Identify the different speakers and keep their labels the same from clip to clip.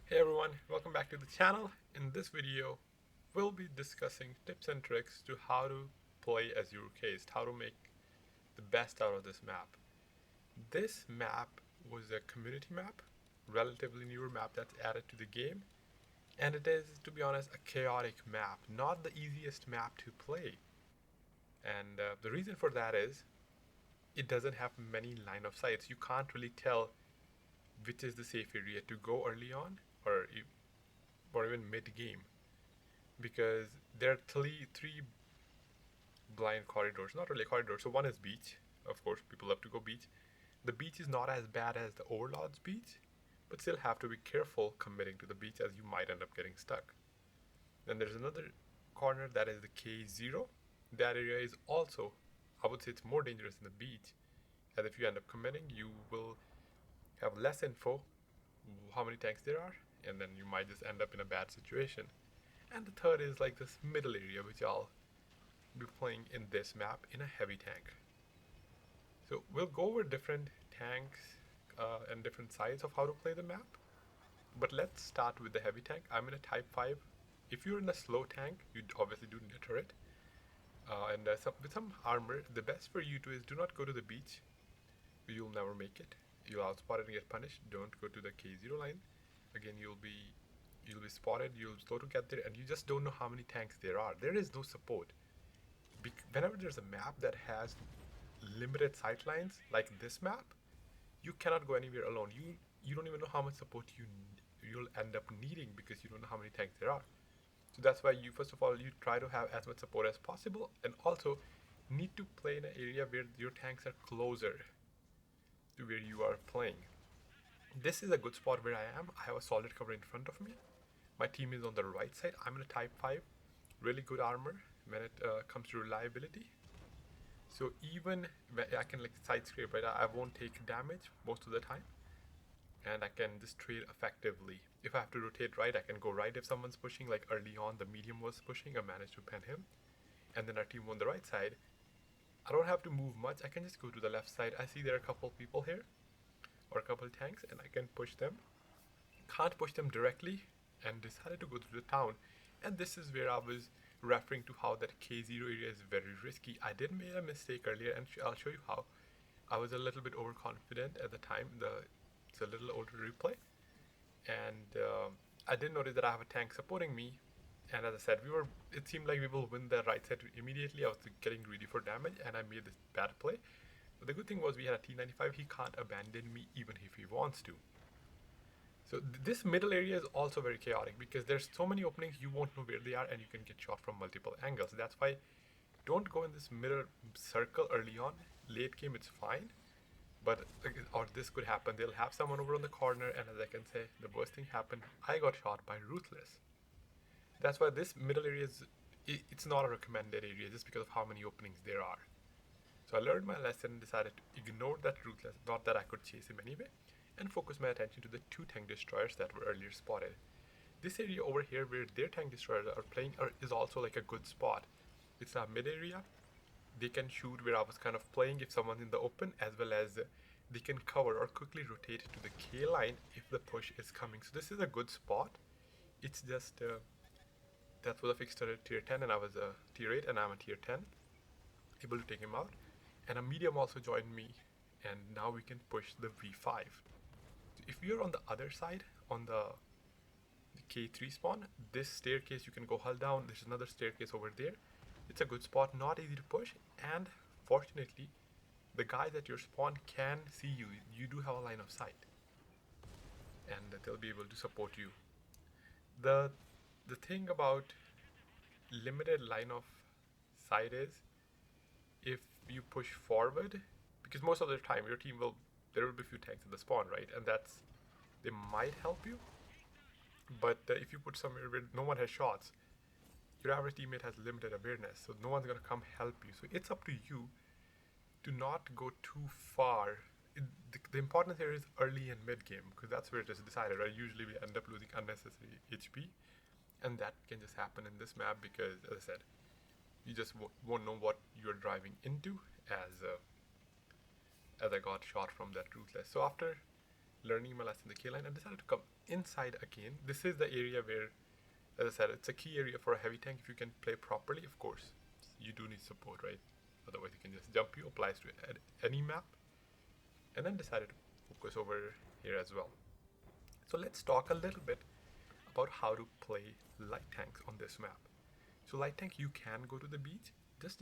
Speaker 1: Hey everyone, welcome back to the channel. In this video, we'll be discussing tips and tricks to how to play Azure Case, how to make the best out of this map. This map was a community map, relatively newer map that's added to the game, and it is, to be honest, a chaotic map, not the easiest map to play. And the reason for that is it doesn't have many line of sights. You can't really tell which is the safe area to go early on or even mid game, because there are three blind corridors, not really corridors. So one is beach. Of course, people love to go beach. The beach is not as bad as the Overlord's beach, but still have to be careful committing to the beach as you might end up getting stuck. Then there's another corner that is the K0. That area is also, I would say, it's more dangerous than the beach, as if you end up committing, you will have less info how many tanks there are, and then you might just end up in a bad situation. And the third is like this middle area, which I'll be playing in this map in a heavy tank. So we'll go over different tanks and different sides of how to play the map. But let's start with the heavy tank. I'm in a type 5. If you're in a slow tank, you obviously do need a turret. With some armor, the best for you to is do not go to the beach. You'll never make it. You'll outspot it and get punished. Don't go to the K0 line. Again, you'll be spotted. You'll slow to get there, and you just don't know how many tanks there are. There is no support. Whenever there's a map that has limited sight lines like this map, you cannot go anywhere alone. You don't even know how much support you'll end up needing because you don't know how many tanks there are. So that's why you first of all you try to have as much support as possible, and also need to play in an area where your tanks are closer to where you are playing. This is a good spot where I am. I have a solid cover in front of me. My team is on the right side. I'm in a type 5, really good armor when it comes to reliability. So even when I can like side scrape, right? I won't take damage most of the time, and I can just trade effectively. If I have to rotate right, I can go right if someone's pushing. Like early on, the medium was pushing. I managed to pen him, and then our team on the right side. I don't have to move much. I can just go to the left side. I see there are a couple people here, or a couple tanks, and I can push them. Can't push them directly, and decided to go through the town. And this is where I was referring to how that K0 area is very risky. I did make a mistake earlier, and I'll show you how. I was a little bit overconfident at the time. It's a little older replay, and I didn't notice that I have a tank supporting me. And as I said, it seemed like we will win the right side immediately. I was getting greedy for damage, and I made this bad play. But the good thing was we had a T95. He can't abandon me even if he wants to. So this middle area is also very chaotic because there's so many openings you won't know where they are, and you can get shot from multiple angles. That's why don't go in this middle circle early on. Late game it's fine, but or this could happen. They'll have someone over on the corner, and as I can say, the worst thing happened. I got shot by Ruthless. That's why this middle area it's not a recommended area just because of how many openings there are. So I learned my lesson and decided to ignore that Ruthless, not that I could chase him anyway, and focus my attention to the two tank destroyers that were earlier spotted. This area over here where their tank destroyers are playing is also like a good spot. It's a mid area. They can shoot where I was kind of playing if someone's in the open, as well as they can cover or quickly rotate to the K line if the push is coming. So this is a good spot. It's just that was a fixed tier 10 and I was a tier 8 and I'm a tier 10. Able to take him out. And a medium also joined me, and now we can push the V5. So if you're on the other side, on the K3 spawn, this staircase you can go hull down. There's another staircase over there. It's a good spot, not easy to push, and fortunately, the guys at your spawn can see you. You do have a line of sight, and they'll be able to support you. The thing about limited line of sight is if you push forward, because most of the time your team there will be a few tanks at the spawn, right? And they might help you, but if you put somewhere where no one has shots, your average teammate has limited awareness, so no one's gonna come help you. So it's up to you to not go too far. The importance here is early and mid game, because that's where it is decided, right? Usually we end up losing unnecessary HP, and that can just happen in this map because, as I said, you just won't know what you're driving into as I got shot from that Ruthless. So after learning my lesson in the K line, and decided to come inside again. This is the area where, as I said, it's a key area for a heavy tank. If you can play properly, of course, you do need support, right? Otherwise, you can just jump you, applies to any map, and then decided to focus over here as well. So let's talk a little bit about how to play light tanks on this map. So light tank, you can go to the beach. Just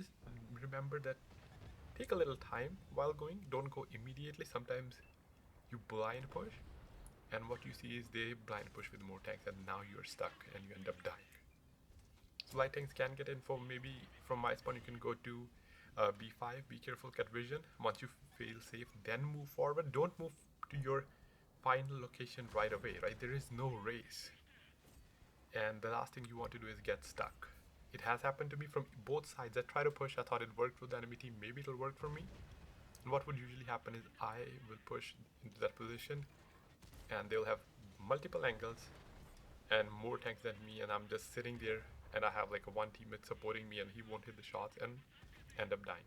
Speaker 1: remember that take a little time while going. Don't go immediately. Sometimes you blind push, and what you see is they blind push with more tanks, and now you're stuck and you end up dying. So light tanks can get info. Maybe from my spawn you can go to B5. Be careful, get vision. Once you feel safe, then move forward. Don't move to your final location right away, right? There is no race. And the last thing you want to do is get stuck. It has happened to me from both sides. I try to push, I thought it worked for the enemy team, maybe it'll work for me. And what would usually happen is I will push into that position and they'll have multiple angles and more tanks than me, and I'm just sitting there and I have like a one teammate supporting me and he won't hit the shots and end up dying.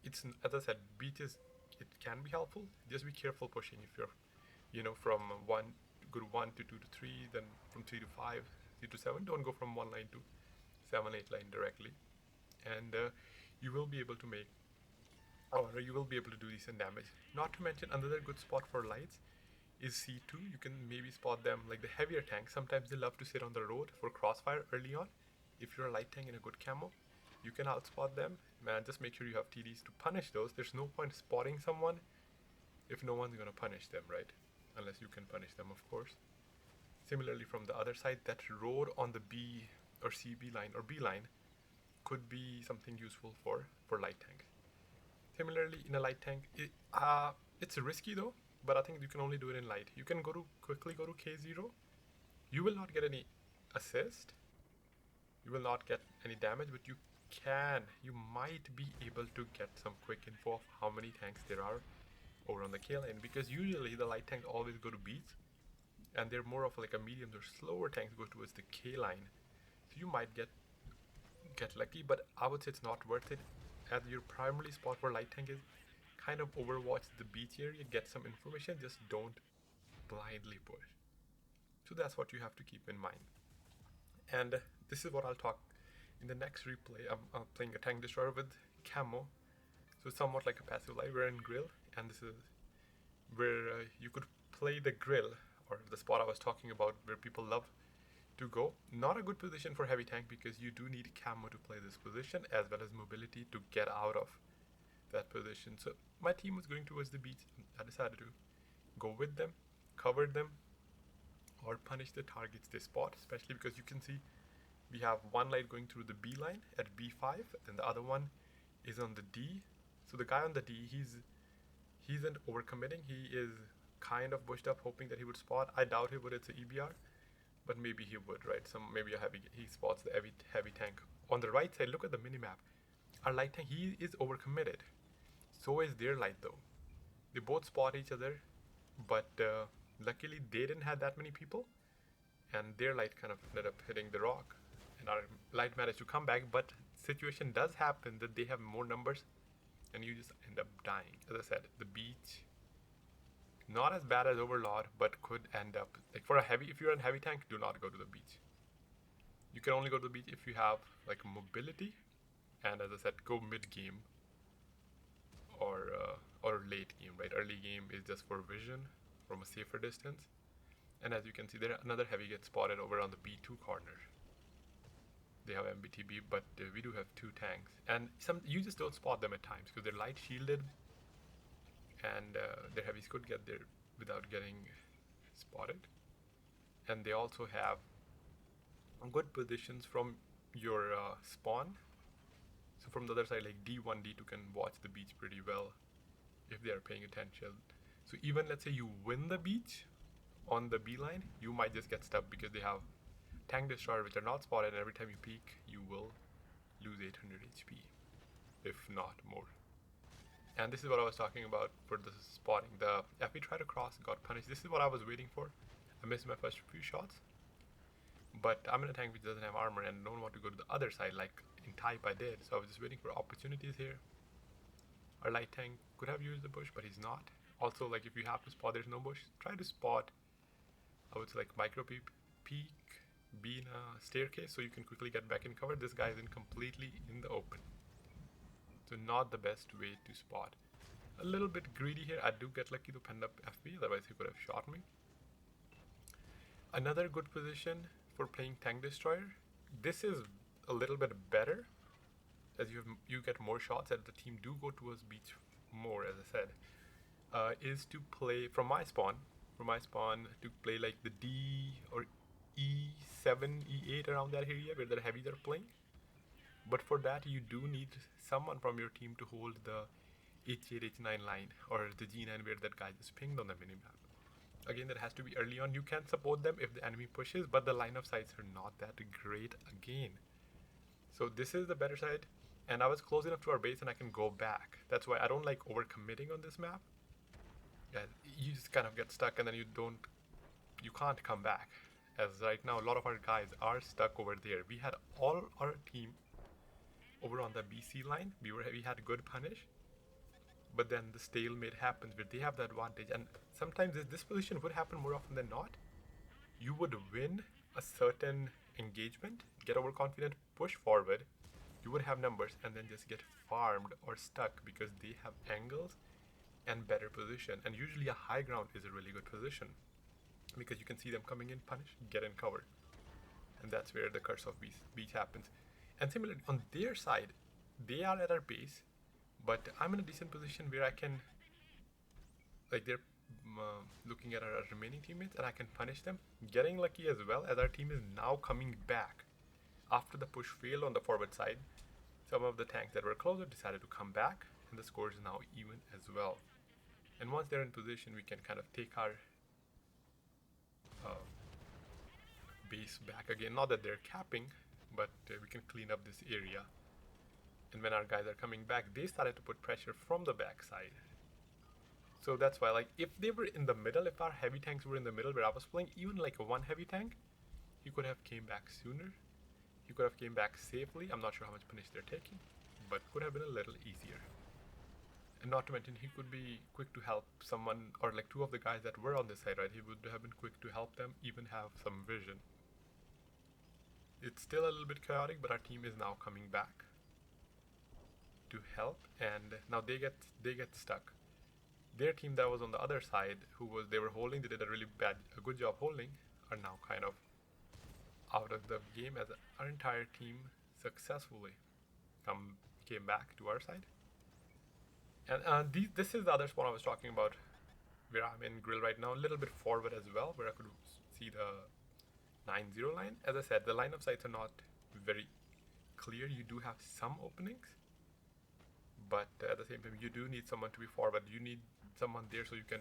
Speaker 1: It's, as I said, beaches, it can be helpful. Just be careful pushing. If you're, you know, from 1, go to 1 to 2 to 3, then from 3 to 5, 3 to 7, don't go from 1 line to 7, 8 line directly. And you will be able to make, or you will be able to do decent damage. Not to mention, another good spot for lights is C2. You can maybe spot them, like the heavier tanks. Sometimes they love to sit on the road for crossfire early on. If you're a light tank in a good camo, you can outspot them. Man, just make sure you have TDs to punish those. There's no point spotting someone if no one's gonna punish them, right? Unless you can punish them, of course. Similarly, from the other side, that road on the B or CB line or B line could be something useful for light tanks. Similarly, in a light tank, it's risky though, but I think you can only do it in light. You can quickly go to K0. You will not get any assist. You will not get any damage, but you might be able to get some quick info of how many tanks there are over on the K line, because usually the light tanks always go to Bs, and they're more of like a medium or slower tanks go towards the K line. So you might get lucky, but I would say it's not worth it, as your primary spot for light tank is kind of overwatch the beach area, get some information, just don't blindly push. So that's what you have to keep in mind. And this is what I'll talk in the next replay. I'm playing a tank destroyer with camo, so it's somewhat like a passive light. We're in grill, and this is where you could play the grill, or the spot I was talking about where people love to go. Not a good position for heavy tank, because you do need camo to play this position, as well as mobility to get out of that position. So my team was going towards the beach. I decided to go with them, cover them, or punish the targets they spot, especially because you can see we have one light going through the B line at B5, and the other one is on the D. So the guy on the D, he isn't overcommitting. He is kind of bushed up, hoping that he would spot. I doubt he would. It's an EBR, but maybe he would, right? Maybe he spots the heavy tank on the right side. Look at the minimap. Our light tank, he is overcommitted. So is their light though. They both spot each other, but luckily they didn't have that many people, and their light kind of ended up hitting the rock, and our light managed to come back. But situation does happen that they have more numbers, and you just end up dying. As I said, the beach, not as bad as Overlord, but could end up like for a heavy. If you're in heavy tank, do not go to the beach. You can only go to the beach if you have like mobility, and as I said, go mid game or late game, right? Early game is just for vision from a safer distance. And as you can see, there another heavy gets spotted over on the B2 corner. They have MBTB, but we do have 2 tanks, and you just don't spot them at times because they're light shielded, and their heavies could get there without getting spotted. And they also have good positions from your spawn. So from the other side, like D1, D2 can watch the beach pretty well if they are paying attention. So even let's say you win the beach on the B line, you might just get stuck because they have tank destroyer which are not spotted, and every time you peek, you will lose 800 HP, if not more. And this is what I was talking about for the spotting. The FP tried to cross, got punished. This is what I was waiting for. I missed my first few shots, but I'm in a tank which doesn't have armor and don't want to go to the other side like in type I did. So I was just waiting for opportunities here. Our light tank could have used the push, but he's not. Also, like if you have to spot there's no bush, try to spot, I would say like micro peak, be in a staircase so you can quickly get back in cover. This guy is in completely in the open. So not the best way to spot. A little bit greedy here. I do get lucky to pen up FB, otherwise he could have shot me. Another good position for playing Tank Destroyer. This is a little bit better as you get more shots and the team do go towards beach more, as I said. Is to play from my spawn to play like the D or E7, E8 around that area where the heavies are playing. But for that you do need someone from your team to hold the H8, H9 line or the G9 where that guy just pinged on the minimap. Again, that has to be early on. You can support them if the enemy pushes, but the line of sights are not that great again. So this is the better side, and I was close enough to our base and I can go back. That's why I don't like overcommitting on this map. Yeah, you just kind of get stuck and then you can't come back. As right now, a lot of our guys are stuck over there. We had all our team over on the BC line. We had good punish. But then the stalemate happens where they have the advantage, and sometimes this position would happen more often than not. You would win a certain engagement, get overconfident, push forward, you would have numbers, and then just get farmed or stuck because they have angles and better position. And usually a high ground is a really good position because you can see them coming in, punish, get in cover. And that's where the curse of beach happens. And similarly, on their side, they are at our base, but I'm in a decent position where I can, like they're looking at our remaining teammates and I can punish them. Getting lucky as well as our team is now coming back. After the push failed on the forward side, some of the tanks that were closer decided to come back and the score is now even as well. And once they're in position, we can kind of take our base back again. Not that they're capping, but we can clean up this area. And when our guys are coming back, they started to put pressure from the backside. So that's why, like, if they were in the middle, if our heavy tanks were in the middle where I was playing, even like a one heavy tank, he could have came back sooner. He could have came back safely. I'm not sure how much punish they're taking, but could have been a little easier. And not to mention, he could be quick to help someone, or like two of the guys that were on this side, right? He would have been quick to help them, even have some vision. It's still a little bit chaotic, but our team is now coming back to help, and now they get stuck. Their team that was on the other side, they were holding, they did a good job holding, are now kind of out of the game as our entire team successfully came back to our side. And this is the other spawn I was talking about, where I'm in grill right now, a little bit forward as well, where I could see the 9-0 line. As I said, the line of sights are not very clear. You do have some openings, but at the same time, you do need someone to be forward. You need someone there so you can,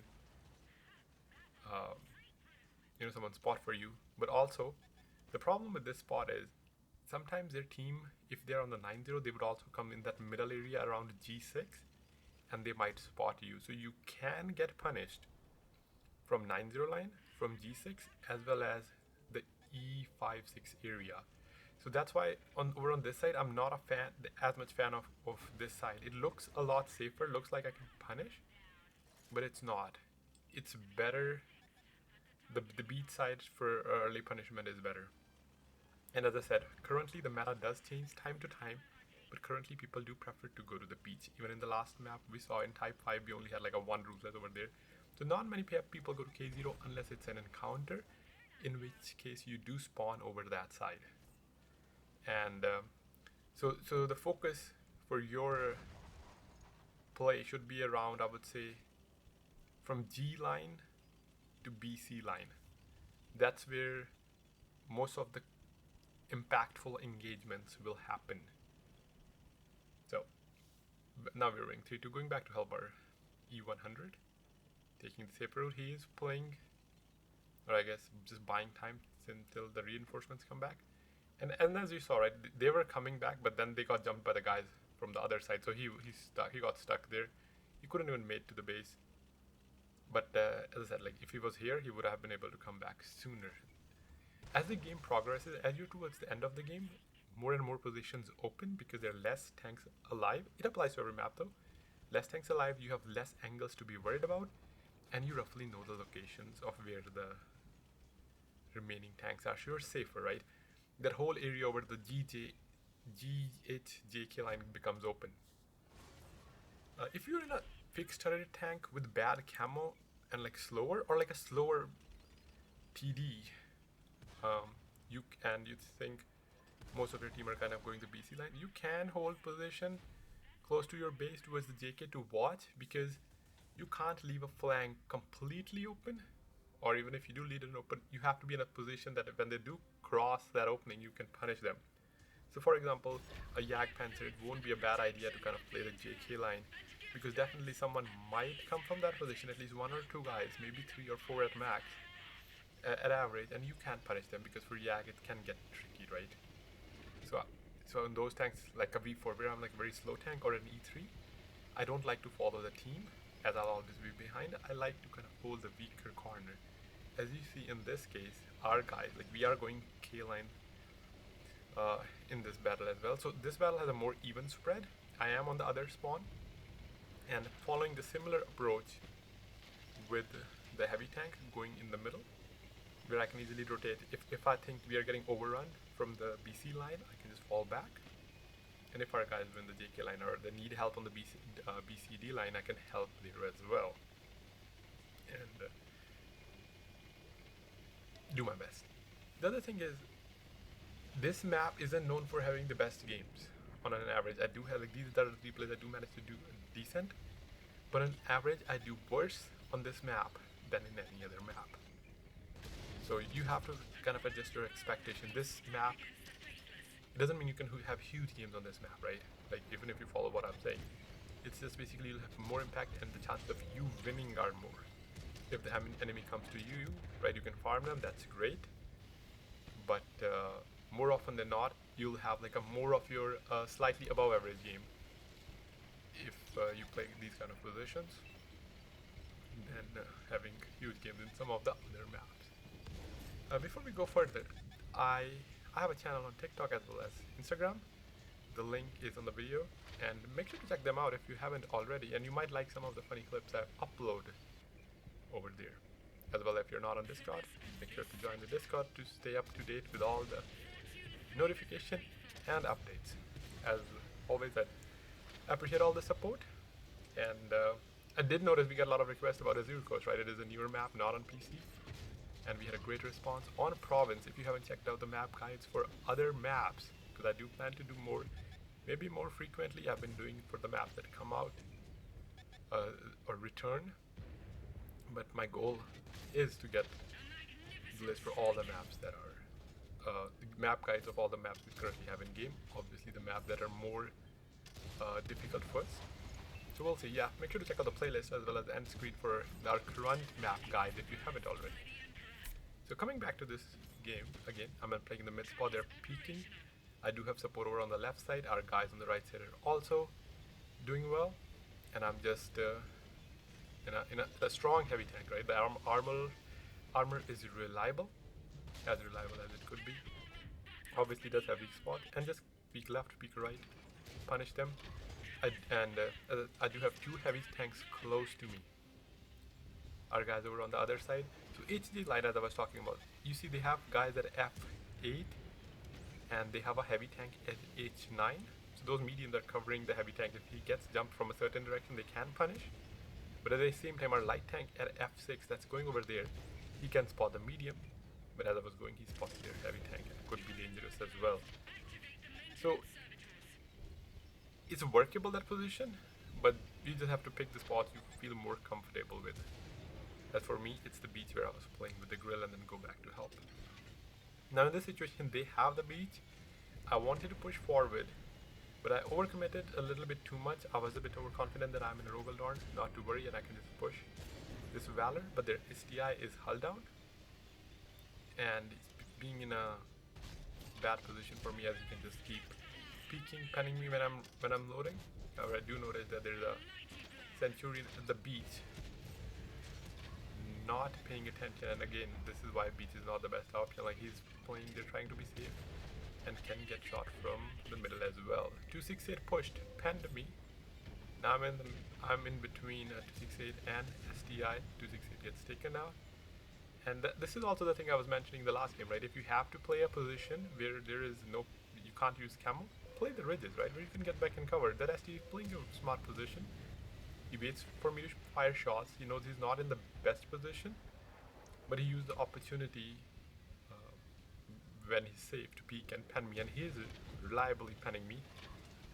Speaker 1: someone spot for you. But also, the problem with this spot is sometimes their team, if they're on the 9-0, they would also come in that middle area around G6, and they might spot you. So you can get punished from 9-0 line, from G6, as well as the E5-6 area. So that's why over on this side, I'm not as much fan of this side. It looks a lot safer, looks like I can punish, but it's not. It's better. The beach side for early punishment is better. And as I said, currently the meta does change time to time, but currently people do prefer to go to the beach. Even in the last map we saw in Type 5, we only had like a one roofless over there. So not many people go to K0 unless it's an encounter, in which case you do spawn over that side. And so the focus for your play should be around, I would say, from G line to BC line. That's where most of the impactful engagements will happen. So now we're in 3-2, going back to help our E100, taking the safer route. He is playing, or I guess just buying time until the reinforcements come back. And as you saw, right, they were coming back, but then they got jumped by the guys from the other side. So he got stuck there. He couldn't even make to the base. But as I said, like if he was here, he would have been able to come back sooner. As the game progresses, as you're towards the end of the game, more and more positions open because there are less tanks alive. It applies to every map though. Less tanks alive, you have less angles to be worried about. and you roughly know the locations of where the remaining tanks are, so you're safer, right? That whole area over the GHJK line becomes open. If you're in a fixed turret tank with bad camo and like slower, or like a slower TD, you think most of your team are kind of going the BC line, you can hold position close to your base towards the JK to watch, because you can't leave a flank completely open, or even if you do leave it open, you have to be in a position that when they do cross that opening, you can punish them. So for example, a Yak Panzer, it won't be a bad idea to kind of play the JK line, because definitely someone might come from that position, at least 1 or 2 guys, maybe 3 or 4 at max, at average, and you can't punish them, because for Yak it can get tricky, right? So in those tanks, like a V4, where I'm like a very slow tank, or an E3, I don't like to follow the team, as I'll always be behind. I like to kind of hold the weaker corner. As you see in this case, our guys, like we are going K-line in this battle as well. So this battle has a more even spread. I am on the other spawn, and following the similar approach with the heavy tank going in the middle, where I can easily rotate. If I think we are getting overrun from the BC line, I can just fall back. And if our guys win the JK line or they need help on the BCD line, I can help there as well. And do my best. The other thing is, this map isn't known for having the best games. On an average, I do have, like, these are the 3 plays I do manage to do decent, but on average, I do worse on this map than in any other map. So you have to kind of adjust your expectation. This map, it doesn't mean you can have huge games on this map, right? Like, even if you follow what I'm saying, it's just basically you'll have more impact, and the chances of you winning are more. If the enemy comes to you, right, you can farm them, that's great. But more often than not, you'll have like a more of your slightly above average game if you play these kind of positions, than having huge games in some of the other maps. Before we go further, I have a channel on TikTok as well as Instagram. The link is on the video, and make sure to check them out if you haven't already, and you might like some of the funny clips I've uploaded over there. As well, if you're not on Discord, make sure to join the Discord to stay up to date with all the notification and updates. As always, I appreciate all the support, and I did notice we got a lot of requests about Azure Coast, right? It is a newer map, not on PC, and we had a great response on Province. If you haven't checked out the map guides for other maps, because I do plan to do more, maybe more frequently. I've been doing for the maps that come out or return, but my goal is to get the list for all the maps that are the map guides of all the maps we currently have in game. Obviously the maps that are more difficult first. So we'll see. Yeah, make sure to check out the playlist as well as the end screen for our current map guide if you haven't already. So coming back to this game, again, I'm playing in the mid spot. They're peeking. I do have support over on the left side. Our guys on the right side are also doing well, and I'm just in a strong heavy tank, right? The armor is reliable as it could be. Obviously does have weak spot, and just peek left, peek right, punish them. I do have 2 heavy tanks close to me. Our guys over on the other side. So HD line, as I was talking about, you see they have guys at F8, and they have a heavy tank at H9. So those mediums are covering the heavy tank. If he gets jumped from a certain direction, they can punish. But at the same time, our light tank at F6 that's going over there, he can spot the medium. But as I was going, he spotted their heavy tank. It could be dangerous as well. So it's workable, that position, but you just have to pick the spots you feel more comfortable with. As for me, it's the beach where I was playing with the grill and then go back to help. Now in this situation, they have the beach. I wanted to push forward, but I overcommitted a little bit too much. I was a bit overconfident that I'm in a Rogaldorn, not to worry, and I can just push this Valor, but their STI is hull down, and it's being in a bad position for me, as you can just keep peeking, penning me when I'm loading. However, I do notice that there's a Centurion at the beach, not paying attention, and again, this is why beach is not the best option. Like, he's playing, they're trying to be safe, and can get shot from the middle as well. 268 pushed, penned me, Now I'm in between 268 and STI. 268 gets taken out. And this is also the thing I was mentioning in the last game, right? If you have to play a position where there is no, you can't use camo, play the ridges, right? Where you can get back and cover. That ST is playing a smart position. He waits for me to fire shots. He knows he's not in the best position, but he used the opportunity uh, when he's safe to peek and pen me, and he is reliably penning me.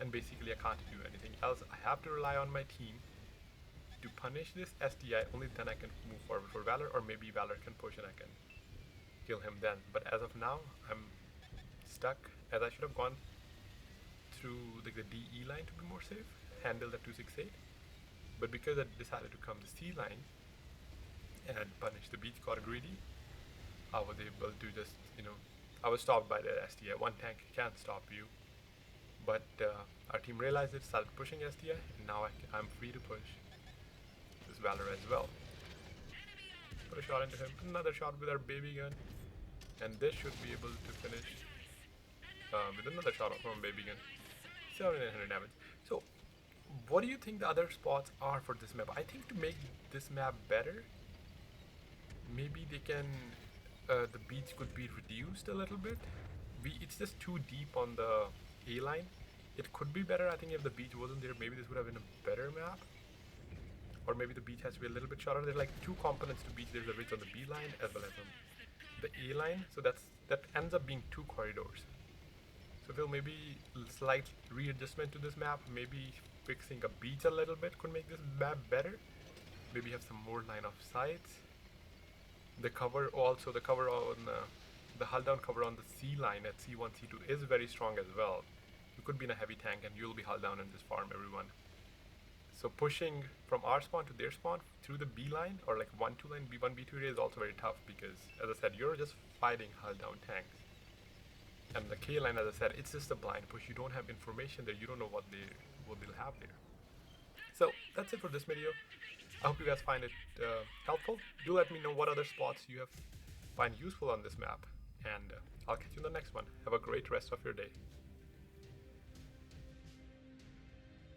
Speaker 1: And basically, I can't do anything else. I have to rely on my team to punish this STI. Only then I can move forward for Valor, or maybe Valor can push and I can kill him then. But as of now, I'm stuck, as I should have gone through like the DE line to be more safe, handle the 268. But because I decided to come the C line and punish the beach, got greedy, I was able to just, I was stopped by the STI. One tank can't stop you. But our team realized it, started pushing STI, and now I'm free to push this Valor as well. Put a shot into him, another shot with our baby gun, and this should be able to finish with another shot from baby gun. 700 damage. So, what do you think the other spots are for this map? I think to make this map better, maybe they can, the beach could be reduced a little bit. It's just too deep on the A line. It could be better. I think if the beach wasn't there, maybe this would have been a better map. Or maybe the beach has to be a little bit shorter. There's like two components to beach. There's a ridge on the B line as well as on the A line. So that ends up being two corridors. So if maybe slight readjustment to this map, maybe fixing a beach a little bit could make this map better. Maybe have some more line of sights. The cover also, the cover on the hull down cover on the C line at C1, C2 is very strong as well. You could be in a heavy tank and you'll be hull down and just farm everyone. So pushing from our spawn to their spawn through the B line or like 1-2 line, B1, B2 area is also very tough because, as I said, you're just fighting hull down tanks. And the K line, as I said, it's just a blind push. You don't have information there. You don't know what they'll have there. So that's it for this video. I hope you guys find it helpful. Do let me know what other spots you find useful on this map. And I'll catch you in the next one. Have a great rest of your day.